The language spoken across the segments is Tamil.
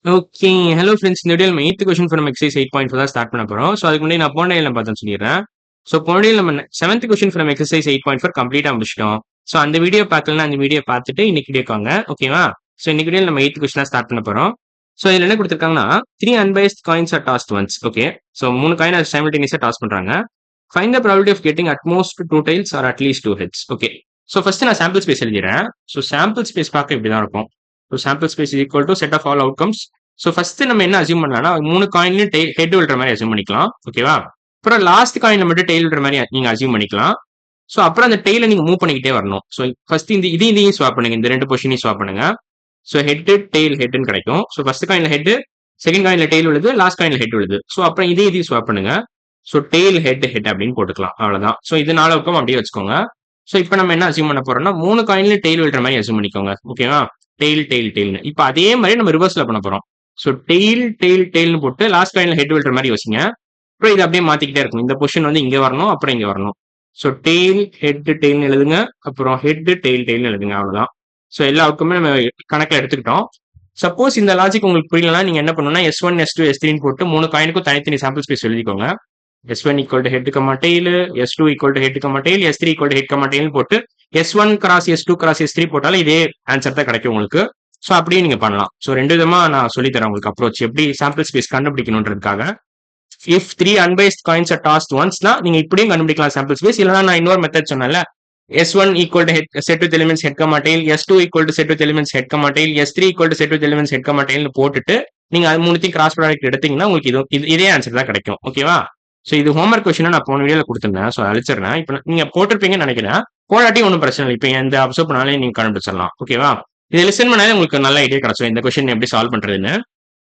ஓகே. Hello friends. இந்த வீடியோல நம்ம 8th கொஸ்டின் ஃப்ரம் எக்சர்சைஸ் 8.4 தான் ஸ்டார்ட் பண்ண போறோம். ஸோ அதுக்கு முன்னாடி நான் போன டேல பார்த்தேன்னு சொல்லிடுறேன். ஸோ போன டேல நம்ம 7th கொஸ்டின் ஃப்ரம் எக்சர்சைஸ் 8.4 கம்ப்ளீட்டா முடிச்சிட்டோம். ஸோ அந்த வீடியோ பார்க்கலன்னா அந்த வீடியோ பார்த்துட்டு இன்னைக்கு வீடியோக்கு வாங்க. ஓகேவா? ஸோ இன்னைக்கு வீடியோல நம்ம 8th கொஸ்டினா ஸ்டார்ட் பண்ண போறோம். ஸோ இதுல என்ன குடுத்திருக்காங்கன்னா 3 unbiased coins are tossed once. Okay. So 3 காயின சைமல்டேனியஸா டாஸ் பண்றாங்க. Find the probability of getting at most 2 tails or at least 2 heads. Okay. So first நான் சாம்பிள் ஸ்பேஸ் எழுதிடுறேன். ஸோ சாம்பிள் ஸ்பேஸ் பார்க்க இப்படி தான் இருக்கும். So sample space is equal to set of all outcomes. So first நம்ம என்ன அசியூம் பண்ணலாம்னா 3 காயின்லயும் ஹெட் விழுற மாதிரி அசியூம் பண்ணிக்கலாம். ஓகேவா? அப்புறம் லாஸ்ட் காயின்ல மட்டும் டெய்ல் விழுற மாதிரி நீங்க அசியூம் பண்ணிக்கலாம். ஸோ அப்புறம் அந்த டெய்ல நீங்க மூவ் பண்ணிக்கிட்டே வரணும். ஸோ ஃபர்ஸ்ட் இதையும் ஸ்வாப் பண்ணுங்க. இந்த 2 பொசிஷனையும் ஸ்வாப் பண்ணுங்க. ஸோ ஹெட் டெய்ல் ஹெட்னு கிடைக்கும். ஸோ ஃபர்ஸ்ட் காயின்ல ஹெட், செகண்ட் காயின்ல டெய்ல் விழுது, லாஸ்ட் காயின்ல ஹெட் விழுது. ஸோ அப்புறம் இதையும் ஸ்வாப் பண்ணுங்க. ஸோ டெய்ல் ஹெட் ஹெட் அப்படின்னு போட்டுக்கலாம். அவ்வளவுதான். ஸோ இது 4 பக்கம் அப்படியே வச்சுக்கோங்க. ஸோ இப்போ நம்ம என்ன அசியூம் பண்ண போறோம்னா 3 காயின்ல டெய்ல் விழுற மாதிரி அசியூம் பண்ணிக்கோங்க. ஓகேவா? டெய்ல் டெய்ல் டெய்ல்னு. இப்போ அதே மாதிரி நம்ம ரிவர்ஸ்ல பண்ண போறோம். ஸோ டெய்ல் டெய்ல் டெய்ல்னு போட்டு லாஸ்ட் காயின்ல ஹெட் விழுற மாதிரி யோசிங்க. அப்புறம் இது அப்படியே மாத்திக்கிட்டே இருக்கும். இந்த பொசிஷன் வந்து இங்க வரணும், அப்புறம் இங்க வரணும். ஸோ டெய்ல் ஹெட் டெய்ல்னு எழுதுங்க. அப்புறம் ஹெட் டெய்ல் டெய்ல்னு எழுதுங்க. அவ்வளவுதான். ஸோ எல்லா அவுட்கமே நம்ம கணக்கில் எடுத்துக்கிட்டோம். சப்போஸ் இந்த லாஜிக் உங்களுக்கு புரியலன்னா நீங்க என்ன பண்ணணும்னா S1, S2, S3 போட்டு 3 காயினுக்கும் தனித்தனி சாம்பிள் ஸ்பேஸ் எழுதிக்கோங்க. S1 equal to head comma tail, S2 equal to head comma tail, S3 equal to head comma tail போட்டு S1 cross S2 cross S3 போட்டாலும் இதே ஆன்சர் தான் கிடைக்கும் உங்களுக்கு. ஸோ அப்படியே நீங்க பண்ணலாம். ஸோ 2 விதமா நான் சொல்லி தரேன் உங்களுக்கு அப்ரோச் எப்படி சாம்பிள் ஸ்பேஸ் கண்டுபிடிக்கணுன்றதுக்காக. If 3 unbiased coins are tossed ஒன்ஸ்னா நீங்க இப்படியும் கண்டுபிடிக்கலாம் சாம்பிள் ஸ்பேஸ். இல்லைன்னா நான் இன்னொரு மெத்தட் சொன்னேன்ல, S1 equal to set with elements head comma tail, S2 equal to set with elements head comma tail, S3 equal to set with elements head comma tail போட்டுட்டு நீங்க அது மூணுத்தையும் கிராஸ் ப்ராடக்ட் எடுத்தீங்கன்னா உங்களுக்கு இதே ஆன்சர் தான் கிடைக்கும். ஓகேவா? ஸோ இது ஹோம்ஒர்க் கொஸ்டினா நான் போன வீடியோல கொடுத்துருந்தேன். ஸோ அழிச்சிடுறேன். இப்போ நீங்க போட்டிருப்பீங்கன்னு நினைக்கிறேன். போடாட்டி ஒன்றும் பிரச்சனை இல்லை. இப்போ எந்த அப்சர்வ் பண்ணாலே நீங்க கண்டுபிடிச்சிடலாம். ஓகேவா? இதை லிசன் பண்ணாலே உங்களுக்கு நல்ல ஐடியா கிடைச்சிடும் இந்த கொஸ்டின் எப்படி சால்வ் பண்றதுன்னு.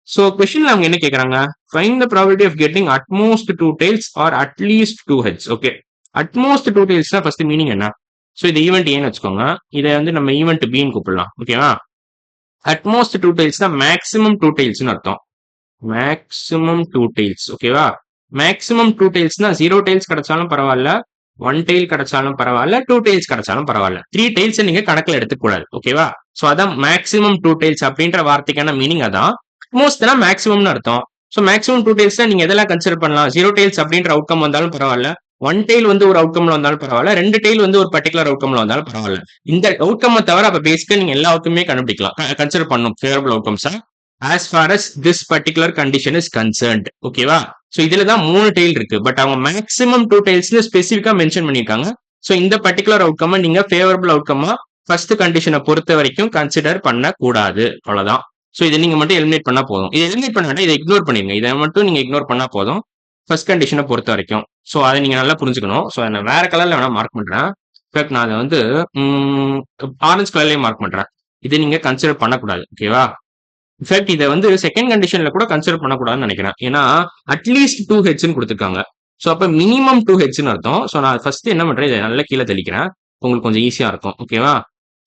ஸோ கொஸ்டின்ல அவங்க என்ன கேட்கறாங்க? Find the probability of getting at most 2 tails or at least 2 heads. Okay. At most 2 டெய்ல்ஸ்னா ஃபர்ஸ்ட் மீனிங் என்ன? ஸோ இது ஈவெண்ட் ஏன்னு வச்சுக்கோங்க. இதை வந்து நம்ம ஈவெண்ட் பின்னு கூப்பிடலாம். ஓகேவா? அட்மோஸ்ட் 2 டெய்ல்ஸ்னா மேக்ஸிமம் 2 டெய்ல்ஸ்னு அர்த்தம். Maximum 2 tails. ஓகேவா? மேக்ஸிமம் 2 டெய்ல்ஸ்னா 0 டெய்ல்ஸ் கிடைச்சாலும் பரவாயில்ல, 1 டெய்ல் கிடைச்சாலும் பரவாயில்ல, 2 டெய்ல்ஸ் கிடைச்சாலும் பரவாயில்ல. 3 டெய்ல்ஸ் நீங்க கணக்கில் எடுத்துக்கூடாது. ஓகேவா? ஸோ அதான் மேக்ஸிமம் 2 டெய்ல்ஸ் அப்படின்ற வார்த்தைக்கான மீனிங் அதான். மோஸ்ட்னா மேக்ஸிமம்னு அர்த்தம். ஸோ மேக்ஸிமம் 2 டெய்ல்ஸ்னா நீங்க எதெல்லாம் கன்சிடர் பண்ணலாம்? 0 டெய்ல்ஸ் அப்படின்ற அவுட்கம் வந்தாலும் பரவாயில்ல, 1 டெய்ல் வந்து ஒரு அவுட்கம்ல வந்தாலும் பரவாயில்ல, 2 டெய்ல் வந்து ஒரு பர்டிகுலர் அவுட்கம்ல வந்தாலும் பரவாயில்ல. இந்த அவுட்கம் தவிர அப்ப பேசிக்கா நீங்க எல்லா அவுட்கமே கண்டுபிடிக்கலாம், கன்சிடர் பண்ணும் ஃபேவரபிள் அவுட்கம்ஸா as far as this particular condition is concerned. ஓகேவா? சோ இதுல தான் 3 டெய்ல் இருக்கு. பட் அவங்க மேக்ஸிமம் 2 டெய்ல்ஸ்னு ஸ்பெசிஃபிக்கா மென்ஷன் பண்ணிருக்காங்க. சோ இந்த பர்டிகுலர் அவுட்கம் நீங்க ஃபேவரபிள் அவுட்கமா ஃபர்ஸ்ட் கண்டிஷனை பொறுத்த வரைக்கும் கன்சிடர் பண்ண கூடாது. அவ்வளவுதான். சோ இதை நீங்க மட்டும் எலிமினேட் பண்ணா போதும். இதை எலிமினேட் பண்ண வேண்டாம், இதை இக்னோர் பண்ணிருங்க. இதை மட்டும் நீங்க இக்னோர் பண்ணா போதும் ஃபர்ஸ்ட் கண்டிஷனை பொறுத்த வரைக்கும். சோ அதை நீங்க நல்லா புரிஞ்சுக்கணும். சோ நான் வேற கலர்ல வேணா மார்க் பண்றேன். இன்ஃபேக்ட் நான் அதை வந்து ஆரஞ்சு கலர்லயே மார்க் பண்றேன். இதை நீங்க கன்சிடர் பண்ணக்கூடாது. ஓகேவா? இன்ஃபேக்ட் இதை வந்து செகண்ட் கண்டிஷன்ல கூட கன்சிடர் பண்ணக்கூடாதுன்னு நினைக்கிறேன். ஏன்னா அட்லீஸ்ட் 2 ஹெட்ஸ்னு கொடுத்துருக்காங்க. ஸோ அப்ப மினிமம் 2 ஹெட்ஸ்னு அர்த்தம். ஸோ நான் ஃபர்ஸ்ட் என்ன பண்றேன், இதை நல்லா கீழே தெளிக்கிறேன். உங்களுக்கு கொஞ்சம் ஈஸியா இருக்கும். ஓகேவா?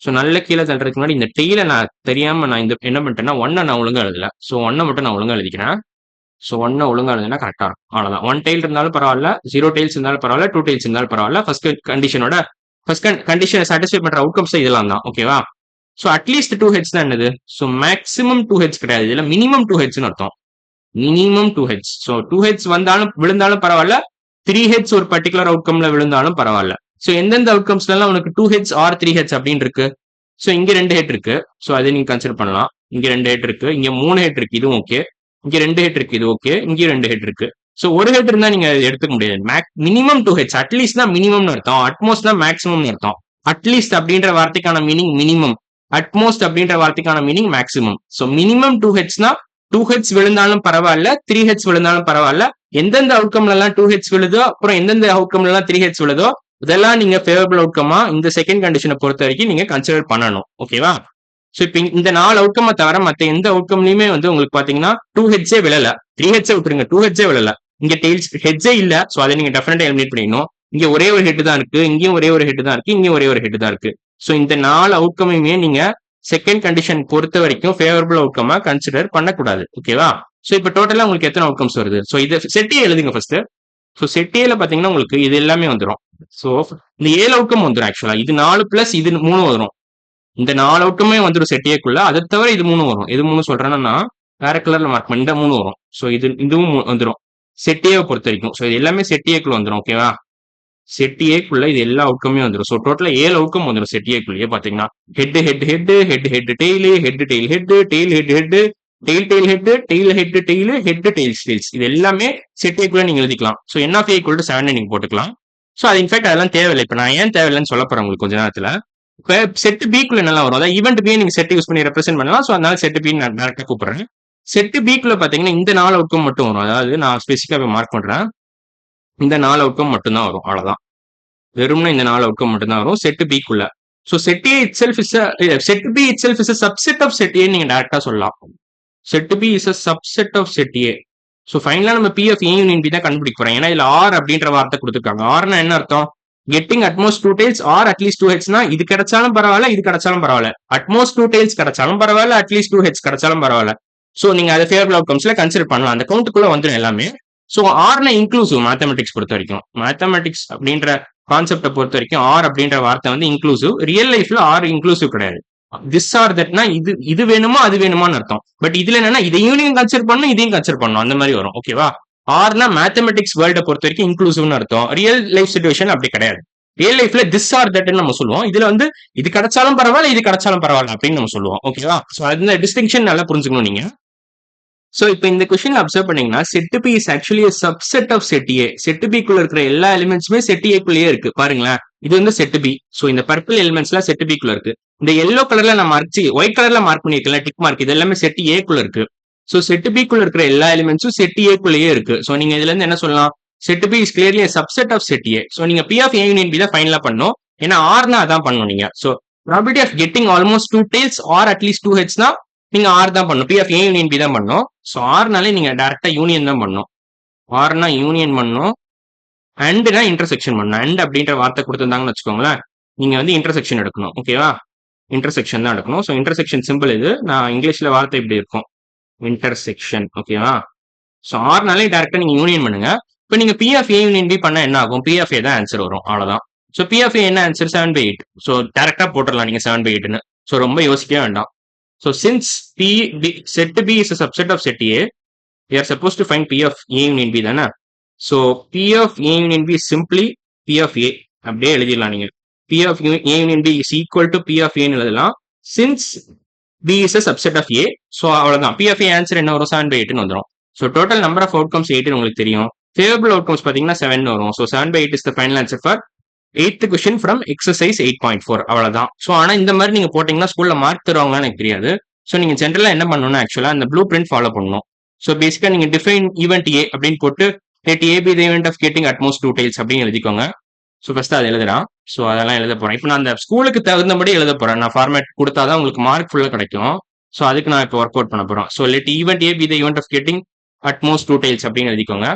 ஸோ நல்ல கீழே தள்ளுறதுக்கு முன்னாடி இந்த டெய்ல நான் தெரியாம நான் இந்த என்ன பண்ணிட்டேன்னா 1 நான் ஒழுங்கா எழுதல. ஸோ 1 மட்டும் நான் ஒழுங்கா எழுதிக்கிறேன். ஸோ 1 ஒழுங்கா எழுதுனா கரெக்டா இருக்கும். அவ்வளவுதான். 1 டெய்ல் இருந்தாலும் பரவாயில்ல, 0 டெய்ல்ஸ் இருந்தாலும் பரவாயில்ல, 2 டெய்ல்ஸ் இருந்தாலும் பரவாயில்ல. ஃபர்ஸ்ட் கண்டிஷனோட ஃபர்ஸ்ட் கண்டிஷனை சாட்டிஸ்ஃபை பண்ற அவுட்கம்ஸ் இதெல்லாம் தான். ஓகேவா? சோ அட்லீஸ்ட் 2 ஹெட்ஸ் தான் என்னது? சோ மேக்ஸிமம் 2 ஹெட்ஸ் கிடையாது. இதுல மினிமம் 2 ஹெட்ஸ்னு அர்த்தம். Minimum 2 heads. சோ 2 ஹெட்ஸ் வந்தாலும் விழுந்தாலும் பரவாயில்ல, 3 ஹெட்ஸ் ஒரு பர்டிகுலர் அவுட்கம்ல விழுந்தாலும் பரவாயில்ல. சோ எந்தெந்த அவுட்கம்ஸ்ல எல்லாம் உனக்கு 2 ஹெட்ஸ் ஆர் 3 ஹெட்ஸ் அப்படின்னு இருக்கு? சோ இங்க 2 ஹெட் இருக்கு. சோ அதை நீங்க கன்சிடர் பண்ணலாம். இங்க 2 ஹெட் இருக்கு, இங்க 3 ஹெட் இருக்கு, இதுவும் ஓகே. இங்க 2 ஹெட் இருக்கு, இது ஓகே. இங்க 2 ஹெட் இருக்கு. சோ ஒரு ஹெட் இருந்தா நீங்க எடுத்துக்க முடியாது. Minimum 2 heads. அட்லீஸ்ட்னா மினிமம்னு அர்த்தம், அட்மோஸ்ட்னா மேக்ஸிமம்னு அர்த்தம். அட்லீஸ்ட் அப்படின்ற வார்த்தைக்கான மீனிங் மினிமம், அட்மோஸ்ட் அப்படின்ற வார்த்தைக்கான மீனிங் மேக்ஸிமம். சோ மினிமம் 2 ஹெட்ஸ்னா 2 ஹெட்ஸ் விழுந்தாலும் பரவாயில்ல, 3 ஹெட்ஸ் விழுந்தாலும் பரவாயில்ல. எந்தெந்த அவுட்கம்ல எல்லாம் 2 ஹெட்ஸ் விழுதோ, அப்புறம் எந்தெந்த அவுட்கம்ல எல்லாம் 3 ஹெட்ஸ் விழுதோ, இதெல்லாம் நீங்க ஃபேவரபிள் அவுட்கமா இந்த செகண்ட் கண்டிஷனை பொறுத்த வரைக்கும் நீங்க கன்சிடர் பண்ணணும். ஓகேவா? சோ இப்ப இந்த 4 அவுட்கமை தவிர மத்த எந்த அவுட்கம்லயுமே வந்து உங்களுக்கு பாத்தீங்கன்னா 2 ஹெட்ஸே விழல, 3 ஹெட்ஸே விட்டுருங்க, 2 ஹெட்ஸே விழல. இங்க டெய்ல்ஸ் ஹெட்ஸே இல்ல. சோ அதை நீங்க டெஃபினட்டா எலிமினேட் பண்ணிடணும். இங்க ஒரே ஒரு ஹெட் தான் இருக்கு, இங்கேயும் ஒரே ஒரு ஹெட் தான் இருக்கு, இங்கேயும் ஒரே ஒரு ஹெட் தான் இருக்கு. சோ இந்த 4 அவுட்கமையுமே நீங்க செகண்ட் கண்டிஷன் பொறுத்த வரைக்கும் ஃபேவரபிள் அவுட்கமா கன்சிடர் பண்ணக்கூடாது. ஓகேவா? சோ இப்ப டோட்டலா உங்களுக்கு எத்தனை அவுட்கம்ஸ் வருது? சோ இதை செட்டியே எழுதுங்க ஃபர்ஸ்ட். சோ செட்டியில பாத்தீங்கன்னா உங்களுக்கு இது எல்லாமே வந்துடும். சோ இந்த 7 அவுட்கம் வந்துடும். ஆக்சுவலா இது 4 பிளஸ் இது 3 வரும். இந்த 4 அவுட்கமே வந்துடும் செட்டியக்குள்ள. அதை தவிர இது 3 வரும். இது 3 சொல்றேன்னா வேற கலர்ல மார்க் பண்ணி இந்த 3 வரும். ஸோ இதுவும் வந்துடும் செட் ஏவை பொறுத்த வரைக்கும். ஸோ இது எல்லாமே செட் ஏக்குள்ள வந்துடும். ஓகேவா? செட் ஏக்குள்ள இது எல்லா அவுட்கமே வந்துடும். ஸோ டோட்டலா 7 அவுட்கம் வந்துடும் செட் ஏக்குள்ளேயே பாத்தீங்கன்னா head head head head head tail head tail head tail head head tail tail head tail head tail head tails tails இது எல்லாமே செட் ஏக்குள்ள நீங்க எழுதிக்கலாம். So n of A equal to 7 நீங்க போட்டுக்கலாம். ஸோ அது இன்ஃபேக்ட் அதெல்லாம் தேவையில்லை. இப்போ நான் ஏன் தேவையில்லைன்னு சொல்ல போறேன் உங்களுக்கு கொஞ்ச நேரத்துல. இப்போ செட் பிக்குள்ள நல்லா வரும். அதாவது ஈவெண்ட் பி நீங்க செட் யூஸ் பண்ணி ரெப்ரசென்ட் பண்ணலாம். ஸோ அதனால செட் பி நான் டேரக்டா கூப்பிடுறேன். செட் பிக்குள்ள பாத்தீங்கன்னா இந்த 4 அவுட்கம் மட்டும் வரும். அதாவது நான் ஸ்பெசிஃபிக்கா மார்க் பண்றேன். இந்த 4 அவுட்கம் மட்டும் தான் வரும். அவ்வளவுதான். வெறும்னா இந்த 4 அவுட்கம் மட்டும் தான் வரும் செட் பிக்குள்ள. So set A itself is set B itself is subset of set A நீங்க டேரக்டா சொல்லலாம். Set B is a subset of set A. So ஃபைனலா நம்ம P of A union B தான் கண்டுபிடிக்க போறோம். ஏன்னா இதுல ஆர் அப்படின்ற வார்த்தை கொடுத்துருக்காங்க. ஆர்னா என்ன அர்த்தம்? Getting at most 2 tails or at least 2 headsனா இது கிடைச்சாலும் பரவாயில்ல, இது கிடைச்சாலும் பரவாயில்ல. அட்மோஸ்ட் 2 tails கிடைச்சாலும் பரவாயில்ல, அட்லீஸ்ட் 2 heads கிடைச்சாலும் பரவாயில்ல. ஸோ நீங்க அதை ஃபேவரபிள் அவுட்கம்ஸ்ல கன்சிடர் பண்ணலாம். அந்த கவுண்ட்டுக்குள்ள வந்துடும் எல்லாமே. ஸோ ஆர்னா இன்க்ளூசிவ் மேத்தமெட்டிக்ஸ் பொறுத்த வரைக்கும். மேத்தமெட்டிக்ஸ் அப்படின்ற கான்செப்டை பொறுத்த வரைக்கும் ஆர் அப்படின்ற வார்த்தை வந்து இன்க்ளூசிவ். ரியல் லைஃப்ல ஆர் இன்க்ளூசிவ் கிடையாது. திஸ் ஆர் தட்னா இது வேணுமா அது வேணுமான்னு அர்த்தம். பட் இதுல என்னன்னா இதையும் கன்சிடர் பண்ணணும், இதையும் கன்சிடர் பண்ணணும், அந்த மாதிரி வரும். ஓகேவா? ஆர்னா மேத்தமெட்டிக்ஸ் வேர்ல்டை பொறுத்த வரைக்கும் இன்க்ளூசிவ்னு அர்த்தம். ரியல் லைஃப் சிச்சுவேஷன் அப்படி கிடையாது. ரியல் லைஃப்ல திஸ் ஆர் தட் நம்ம சொல்லுவோம். இதுல வந்து இது கிடைச்சாலும் பரவாயில்ல, இது கிடைச்சாலும் பரவாயில்ல அப்படின்னு நம்ம சொல்லுவோம். ஓகேவா? ஸோ அந்த டிஸ்டிங்ஷன் நல்லா புரிஞ்சுக்கணும் நீங்க. சோ இப்போ இந்த கொஸ்டின் அப்சர்வ் பண்ணீங்கன்னா set B is actually subset of set A. Set பிக்குள்ள இருக்கிற எல்லா எலிமெண்ட்ஸுமே செட் ஏக்குள்ளேயே இருக்கு. பாருங்களேன், இது வந்து செட் பி. சோ இந்த பர்பிள் எலிமெண்ட்ஸ்லாம் செட் பிக்குள்ள இருக்கு. இந்த எல்லோ கலர்ல நான் ஒயிட் கலர்ல மார்க் பண்ணிருக்கேன் டிக் மார்க், இது எல்லாமே செட் ஏக்குள்ள இருக்கு. சோ செட் பிக்குள்ள இருக்கிற எல்லா எலிமெண்ட்ஸும் செட் ஏக்குள்ளேயே இருக்கு. சோ நீங்க இதுல இருந்து என்ன சொல்லலாம்? Set B is clearly subset of set A. So நீங்க P of A union B தான் ஃபைனலா பண்ணணும். ஏன்னா ஆர்னா அதான் பண்ணணும் நீங்க. So probability of getting almost 2 tails or at least 2 headsனா நீங்க ஆர் தான் பண்ணணும். P of A union B தான் பண்ணணும். ஸோ ஆர்னாலே நீங்க டேரக்டா யூனியன் தான் பண்ணணும். ஆர்னா யூனியன் பண்ணணும், அண்ட்னா இன்டர்செக்ஷன் பண்ணணும். அண்ட் அப்படின்ற வார்த்தை கொடுத்துருந்தாங்கன்னு வச்சுக்கோங்களேன், நீங்க வந்து இன்டர்செக்ஷன் எடுக்கணும். ஓகேவா? இன்டர்செக்ஷன் தான் எடுக்கணும். ஸோ இன்டர்செக்ஷன் சிம்பிள் இது. நான் இங்கிலீஷ்ல வார்த்தை இப்படி இருக்கும், இன்டர்செக்ஷன். ஓகேவா? ஸோ ஆர்னாலே டேரக்டா நீங்க யூனியன் பண்ணுங்க. இப்போ நீங்க P of A union B பண்ணா என்ன ஆகும்? பி ஆஃப் ஏ தான் ஆன்சர் வரும். அவ்வளவுதான். ஸோ பி ஆஃப் ஏ என்ன ஆன்சர்? 7/8. ஸோ டேரக்டா போட்டுடலாம் நீங்க 7/8ன்னு. ஸோ ரொம்ப யோசிக்கவே வேண்டாம். So since set B is a subset of set A, we are supposed to find P of A union B தானே. So P of A union B is simply P of A. அப்படியே எழுதிடலாம் நீங்க. P of A union B is equal to P of A ன்னு எழுதலாம். Since B is a subset of A, so அவ்வளவுதான். P of A answer என்ன வரும்? 7/8ன்னு வந்துடும். So total number of outcomes 8 உங்களுக்கு தெரியும். Favorable outcomes பாத்தீங்கன்னா 7 வரும். So 7/8 is the final answer for 8th question from exercise 8.4. அவ்வளவுதான். ஸோ ஆனா இந்த மாதிரி நீங்க போட்டீங்கன்னா ஸ்கூல்ல மார்க் தருவாங்களான்னு எனக்கு தெரியாது. ஸோ நீங்க ஜென்ரலா என்ன பண்ணணும்னா ஆக்சுவலா அந்த ப்ளூ பிரிண்ட் ஃபாலோ பண்ணணும். ஸோ பேசிக்கா நீங்க டிஃபைன் ஈவெண்ட் ஏ அப்படின்னு போட்டு let A be the event of getting at most 2 tails அப்படின்னு எழுதிக்கோங்க. ஸோ ஃபர்ஸ்ட் அதை எழுதுறான். ஸோ அதெல்லாம் எழுத போறேன். இப்போ நான் அந்த ஸ்கூலுக்கு தகுந்தபடி எழுத போறேன். நான் ஃபார்மேட் கொடுத்தாதான் உங்களுக்கு மார்க் ஃபுல்லா கிடைக்கும். ஸோ அதுக்கு நான் இப்போ ஒர்க் அவுட் பண்ண போறேன். So let event A be the event of getting at most 2 tails அப்படின்னு எழுதிக்கோங்க.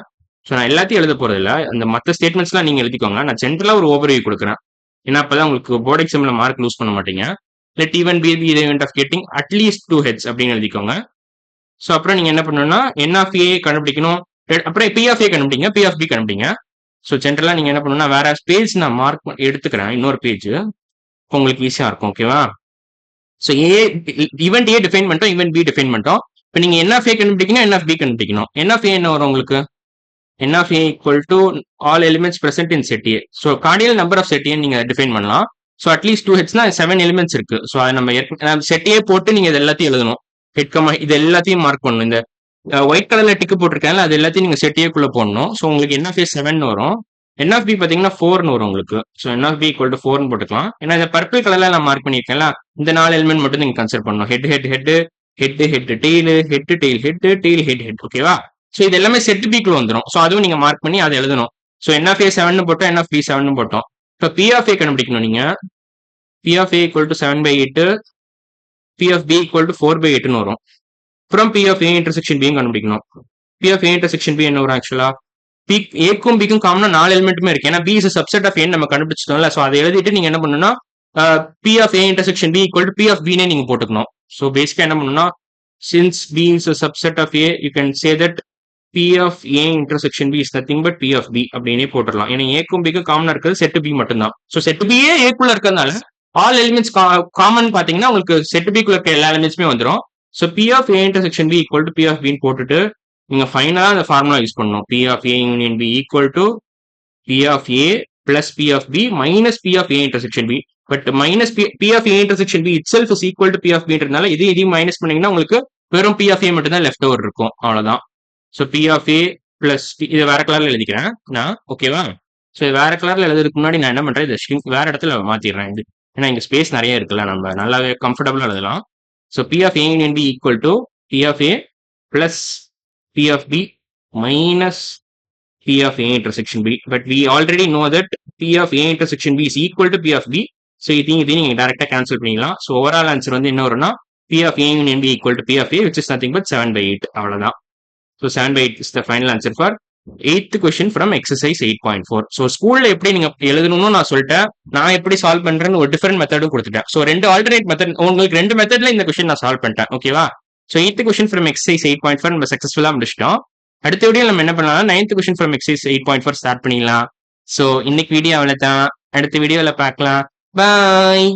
ஸோ நான் எல்லாத்தையும் எழுத போறது இல்லை. அந்த மற்ற ஸ்டேட்மெண்ட்ஸ்லாம் நீங்க எழுதிக்கோங்க. நான் ஜென்ரலா ஒரு ஓவர்வியூ கொடுக்குறேன். ஏன்னா அப்பதான் உங்களுக்கு போர்ட் எக்ஸாம்ல மார்க் லூஸ் பண்ண மாட்டீங்க. Let even be the event of getting at least 2 heads அப்படின்னு எழுதிக்கோங்க. ஸோ அப்புறம் நீங்க என்ன பண்ணணும்னா என் ஆஃப் ஏ கண்டுபிடிக்கணும். அப்புறம் பி ஆஃப் ஏ கண்டுபிடிங்க, பி ஆஃப் பி கண்டுபிடிங்க. ஸோ ஜென்ரலா நீங்க என்ன பண்ணணும்னா வேற பேஜ் நான் மார்க் எடுத்துக்கிறேன், இன்னொரு பேஜ் உங்களுக்கு ஈஸியா இருக்கும். ஓகேவா? ஸோ ஏ ஈவெண்ட் ஏ டிஃபைன் பண்ணிட்டோம், ஈவெண்ட் பி டிஃபைன் பண்ணிட்டோம். இப்போ நீங்க என் ஆஃப் ஏ கண்டுபிடிக்கணும், என் ஆஃப் பி கண்டுபிடிக்கணும். என் ஆஃப் ஏ என்ன வரும் உங்களுக்கு? n of a equal to all elements present in set A. So cardinal number of set A நீங்க டிஃபைன் பண்ணலாம். ஸோ அட்லீஸ்ட் 2 headsனா 7 elements இருக்கு. ஸோ அதை நம்ம செட் ஏ போட்டு நீங்க இது எல்லாத்தையும் எழுதணும். ஹெட் இது எல்லாத்தையும் மார்க் பண்ணணும். இந்த ஒயிட் கலர்ல டிக்கு போட்டிருக்காங்க, அது எல்லாத்தையும் நீங்க செட் ஏக்குள்ள போடணும். ஸோ உங்களுக்கு n of A 7 வரும். n of B பாத்தீங்கன்னா 4 வரும் உங்களுக்கு. So n of B equal to 4 போட்டுக்கலாம். ஏன்னா இந்த பர்பிள் கலர்ல நான் மார்க் பண்ணியிருக்கேன்ல, இந்த 4 எலிமெண்ட் மட்டும் நீங்க கன்சிடர் பண்ணணும். Head head head head head tail head tail head tail head head. ஓகேவா? ஸோ இது எல்லாமே செட் பிக்குள்ள வந்துடும். ஸோ அதுவும் நீங்க மார்க் பண்ணி அதை எழுதணும். ஸோ என் ஆஃப் ஏ 7 போட்டோம், என் ஆஃப் பி 7 போட்டோம். இப்போ பி ஆஃப் ஏ கண்டுபிடிக்கணும் நீங்க. P of A equal to 7/8, P of B equal to 4/8ன்னு வரும். அப்புறம் பி ஆஃப் ஏ இன்டர்செக்ஷன் பியும் கண்டுபிடிக்கணும். P of A intersection B என்ன வரும்? ஆக்சுவலா பி ஏக்கும் பிக்கும் காமனா 4 எலிமெண்ட்டுமே இருக்கு. ஏன்னா B is subset of A நம்ம கண்டுபிடிச்சிட்டோம்ல. ஸோ அதை எழுதிட்டு நீங்க என்ன பண்ணணும்னா P of A intersection B equal to P of பினே நீங்க போட்டுக்கணும். ஸோ பேசிக்கா என்ன பண்ணணும்னா since B is a subset of A, you can say that P of A intersection B is nothing but P of B அப்படின்னே போட்டுடலாம். ஏன்னா ஏக்கும் பிக்கும் காமனா இருக்கிறது செட் பி மட்டும்தான். ஸோ செட் பியே ஏக்குள்ள இருக்கிறதுனால ஆல் எலிமெண்ட்ஸ் காமன் பாத்தீங்கன்னா உங்களுக்கு செட் பிக்குள்ள இருக்க எல்லா எலிமெண்ட்ஸுமே வந்துடும். So P of A intersection B equal to P of பின்னு போட்டுட்டு நீங்க ஃபைனலா அந்த ஃபார்முலா யூஸ் பண்ணணும். P of A union B equal to P of A plus P of B minus P of A intersection B. But minus P of A intersection B itself is equal to P of பின்றதுனால இதையும் மைனஸ் பண்ணீங்கன்னா உங்களுக்கு வெறும் பி ஆஃப் ஏ மட்டும் தான் லெஃப்ட் ஓவர் இருக்கும். அவ்வளவுதான். So P of A plus இதை வேற கலர்ல எழுதிக்கிறேன் நான். ஓகேவா? ஸோ இது வேற கலர்ல எழுதுறதுக்கு முன்னாடி நான் என்ன பண்றேன், இதை வேற இடத்துல மாத்திடுறேன். இது ஏன்னா இங்க ஸ்பேஸ் நிறைய இருக்குல்ல, நம்ம நல்லாவே கம்ஃபர்டபுளா எழுதலாம். So P of A union B equal to P of A plus P of B minus P of A intersection B. But we already know that P of A intersection B is equal to P of B. So இதையும் நீங்க டைரக்டா கேன்சல் பண்ணிக்கலாம். ஸோ ஓவரால் ஆன்சர் வந்து என்ன வரும்னா P of A union B equal to P of A, which is nothing but 7/8. அவ்வளவுதான். So 7/8 is the final answer for 8th question from exercise 8.4. So ஸ்கூல்ல எப்படி நீங்க எழுதணும்னு நான் சொல்லிட்டேன். நான் எப்படி சால்வ் பண்றேன்னு ஒரு டிஃபரெண்ட் மெத்தடும் கொடுத்துட்டேன். ஸோ 2 ஆல்டர்னேட் மெத்தட், உங்களுக்கு 2 மெத்தட்ல இந்த கொஸ்டின் நான் சால்வ் பண்ணிட்டேன். ஓகேவா? So 8th question from exercise 8.4 நம்ம சக்சஸ்ஃபுல்லா முடிச்சிட்டோம். அடுத்த வீடியோ நம்ம என்ன பண்ணலாம், 9th question from exercise 8.4 start பண்ணிக்கலாம். ஸோ இன்னைக்கு வீடியோ அவ்வளவுதான். அடுத்த வீடியோல பார்க்கலாம். பாய்.